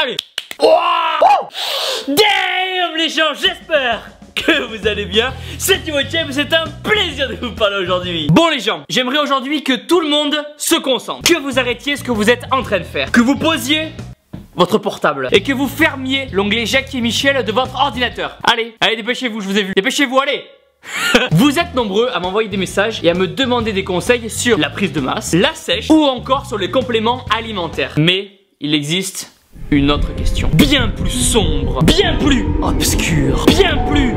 Allez. Wow. Damn les gens, j'espère que vous allez bien. C'est Timothée, c'est un plaisir de vous parler aujourd'hui. Bon les gens, j'aimerais aujourd'hui que tout le monde se concentre, que vous arrêtiez ce que vous êtes en train de faire, que vous posiez votre portable et que vous fermiez l'onglet Jackie et Michel de votre ordinateur. Allez, allez, dépêchez-vous, je vous ai vu. Dépêchez-vous, allez. Vous êtes nombreux à m'envoyer des messages et à me demander des conseils sur la prise de masse, la sèche ou encore sur les compléments alimentaires. Mais il existe une autre question, bien plus sombre, bien plus obscure, bien plus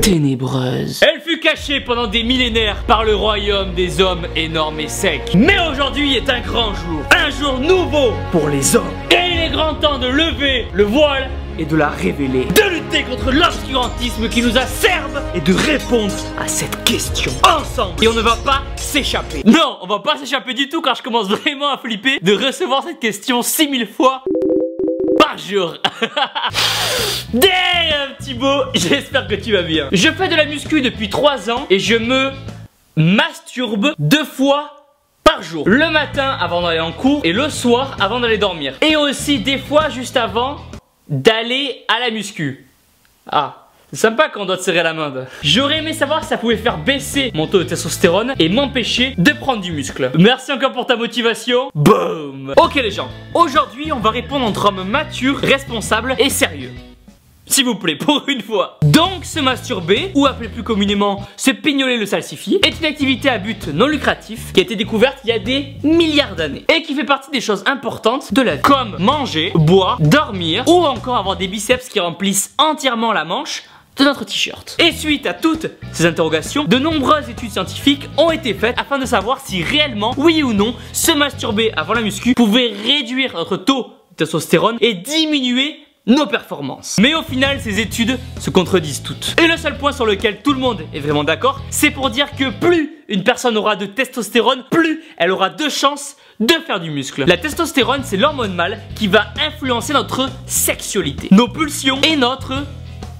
ténébreuse. Elle fut cachée pendant des millénaires par le royaume des hommes énormes et secs. Mais aujourd'hui est un grand jour, un jour nouveau pour les hommes. Et il est grand temps de lever le voile et de la révéler, de lutter contre l'obscurantisme qui nous acerbe et de répondre à cette question ensemble. Et on ne va pas s'échapper. Non, on va pas s'échapper du tout car je commence vraiment à flipper de recevoir cette question 6000 fois par jour. Damn Thibaut, j'espère que tu vas bien. Je fais de la muscu depuis 3 ans et je me masturbe 2 fois par jour. Le matin avant d'aller en cours et le soir avant d'aller dormir. Et aussi des fois juste avant d'aller à la muscu. Ah, c'est sympa quand on doit te serrer la main. J'aurais aimé savoir si ça pouvait faire baisser mon taux de testostérone et m'empêcher de prendre du muscle. Merci encore pour ta motivation. Boom. Ok les gens, aujourd'hui on va répondre entre hommes matures, responsables et sérieux. S'il vous plaît, pour une fois. Donc, se masturber, ou appelé plus communément se pignoler le salsifis, est une activité à but non lucratif qui a été découverte il y a des milliards d'années et qui fait partie des choses importantes de la vie, comme manger, boire, dormir ou encore avoir des biceps qui remplissent entièrement la manche de notre t-shirt. Et suite à toutes ces interrogations, de nombreuses études scientifiques ont été faites afin de savoir si réellement, oui ou non, se masturber avant la muscu pouvait réduire notre taux de testostérone et diminuer nos performances. Mais au final, ces études se contredisent toutes. Et le seul point sur lequel tout le monde est vraiment d'accord, c'est pour dire que plus une personne aura de testostérone, plus elle aura de chances de faire du muscle. La testostérone, c'est l'hormone mâle qui va influencer notre sexualité, nos pulsions et notre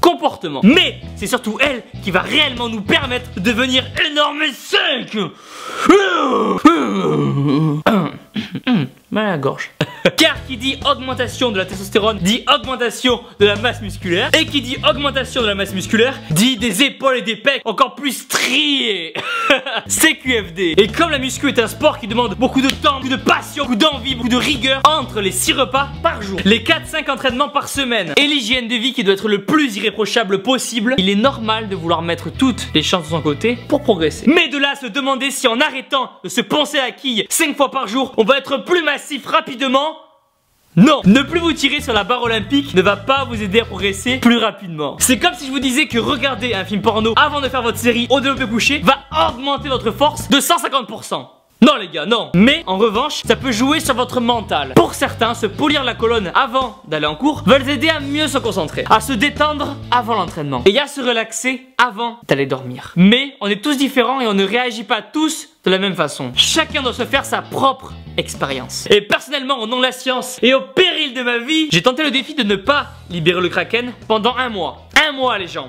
comportement. Mais c'est surtout elle qui va réellement nous permettre de devenir énorme et sec. Mal à la gorge. Car qui dit augmentation de la testostérone dit augmentation de la masse musculaire. Et qui dit augmentation de la masse musculaire dit des épaules et des pecs encore plus striés. CQFD. Et comme la muscu est un sport qui demande beaucoup de temps, beaucoup de passion, beaucoup d'envie, beaucoup de rigueur, entre les 6 repas par jour, les 4-5 entraînements par semaine et l'hygiène de vie qui doit être le plus irréprochable possible, il est normal de vouloir mettre toutes les chances de son côté pour progresser. Mais de là à se demander si en arrêtant de se poncer à la quille 5 fois par jour, on va être plus massif rapidement. Non, ne plus vous tirer sur la barre olympique ne va pas vous aider à progresser plus rapidement. C'est comme si je vous disais que regarder un film porno avant de faire votre série au développé couché va augmenter votre force de 150%. Non les gars, non. Mais en revanche, ça peut jouer sur votre mental. Pour certains, se polir la colonne avant d'aller en cours va les aider à mieux se concentrer, à se détendre avant l'entraînement et à se relaxer avant d'aller dormir. Mais on est tous différents et on ne réagit pas tous de la même façon. Chacun doit se faire sa propre expérience. Et personnellement, au nom de la science et au péril de ma vie, j'ai tenté le défi de ne pas libérer le kraken pendant 1 mois. 1 mois les gens.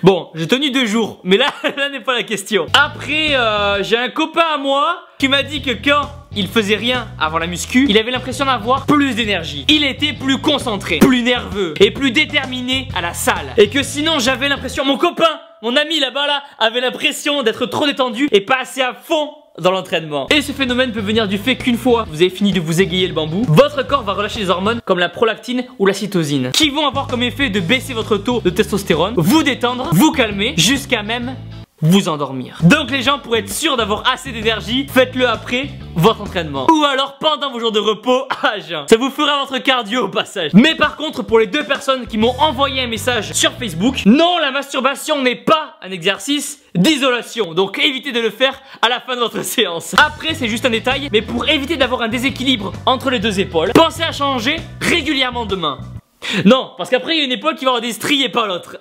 Bon, j'ai tenu 2 jours, mais là n'est pas la question. Après, j'ai un copain à moi qui m'a dit que quand il faisait rien avant la muscu, il avait l'impression d'avoir plus d'énergie. Il était plus concentré, plus nerveux et plus déterminé à la salle. Et que sinon j'avais l'impression, mon copain, mon ami là-bas là, avait l'impression d'être trop détendu et pas assez à fond dans l'entraînement. Et ce phénomène peut venir du fait qu'une fois vous avez fini de vous égayer le bambou, votre corps va relâcher des hormones comme la prolactine ou la cytosine qui vont avoir comme effet de baisser votre taux de testostérone, vous détendre, vous calmer, jusqu'à même vous endormir. Donc les gens, pour être sûr d'avoir assez d'énergie, faites-le après votre entraînement ou alors pendant vos jours de repos à jeun. Ça vous fera votre cardio au passage. Mais par contre, pour les 2 personnes qui m'ont envoyé un message sur Facebook, non, la masturbation n'est pas un exercice d'isolation, donc évitez de le faire à la fin de votre séance. Après, c'est juste un détail, mais pour éviter d'avoir un déséquilibre entre les 2 épaules, pensez à changer régulièrement de main. Non, parce qu'après il y a une épaule qui va avoir des stries et pas l'autre.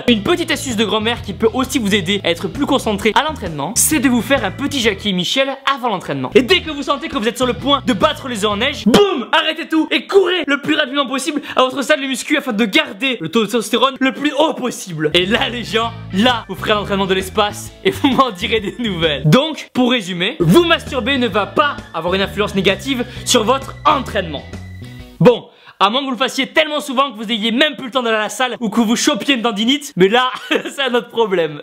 Une petite astuce de grand-mère qui peut aussi vous aider à être plus concentré à l'entraînement, c'est de vous faire un petit Jackie et Michel avant l'entraînement. Et dès que vous sentez que vous êtes sur le point de battre les œufs en neige, boum, arrêtez tout et courez le plus rapidement possible à votre salle de muscu afin de garder le taux de testostérone le plus haut possible. Et là les gens, là vous ferez l'entraînement de l'espace et vous m'en direz des nouvelles. Donc, pour résumer, vous masturber ne va pas avoir une influence négative sur votre entraînement. Bon, À moins que vous le fassiez tellement souvent que vous ayez même plus le temps d'aller à la salle ou que vous chopiez une tendinite. Mais là, c'est un autre problème.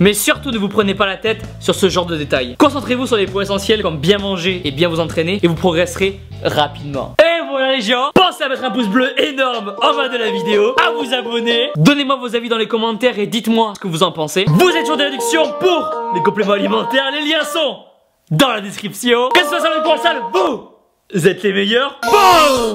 Mais surtout, ne vous prenez pas la tête sur ce genre de détails. Concentrez-vous sur les points essentiels comme bien manger et bien vous entraîner et vous progresserez rapidement. Et voilà les gens, pensez à mettre un pouce bleu énorme en bas de la vidéo, à vous abonner, donnez-moi vos avis dans les commentaires et dites-moi ce que vous en pensez. Vous êtes sur des réductions pour les compléments alimentaires, les liens sont dans la description. Que ce soit sur le pour la salle, vous êtes les meilleurs. Boum!